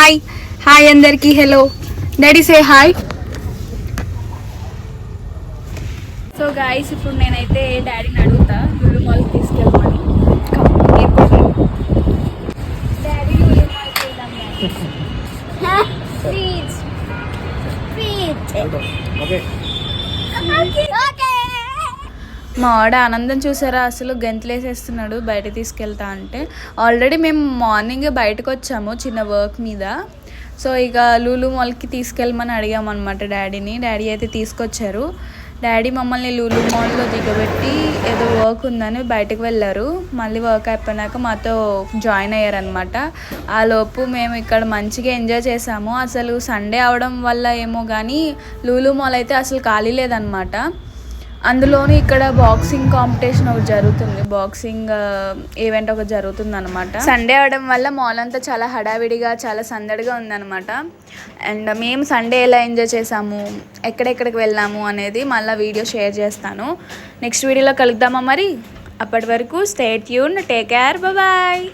Hi అందరికి. Hello daddy say hi. So guys ఇప్పుడు నేనైతే డాడీని అడుగుతా లులు మాల్కి తీసుకెళ్ళమని. డాడీ లులు మాల్కి వెళ్దాం మా వాడ ఆనందం చూసారా, అసలు గంతులేసేస్తున్నాడు బయట తీసుకెళ్తా అంటే. ఆల్రెడీ మేము మార్నింగ్ బయటకు వచ్చాము చిన్న వర్క్ మీద. సో ఇక లూలు మాల్కి తీసుకెళ్ళమని అడిగామన్నమాట డాడీని. డాడీ అయితే తీసుకొచ్చారు. డాడీ మమ్మల్ని లూలు మాల్లో దిగబెట్టి ఏదో వర్క్ ఉందని బయటకు వెళ్ళారు. మళ్ళీ వర్క్ అయిపోయినాక మాతో జాయిన్ అయ్యారనమాట. ఆ లోపు మేము ఇక్కడ మంచిగా ఎంజాయ్ చేసాము. అసలు సండే అవడం వల్ల ఏమో కానీ లూలు మాల్ అయితే అసలు ఖాళీ లేదనమాట. అందులోనూ ఇక్కడ బాక్సింగ్ కాంపిటీషన్ ఒకటి జరుగుతుంది, బాక్సింగ్ ఈవెంట్ ఒకటి జరుగుతుంది అనమాట. సండే అవడం వల్ల మాల్ అంతా చాలా హడావిడిగా చాలా సందడిగా ఉందన్నమాట. అండ్ మేము సండే ఎలా ఎంజాయ్ చేసాము, ఎక్కడెక్కడికి వెళ్ళాము అనేది మళ్ళీ వీడియో షేర్ చేస్తాను. నెక్స్ట్ వీడియోలో కలుద్దామా మరి. అప్పటి వరకు stay tune, take care, bye.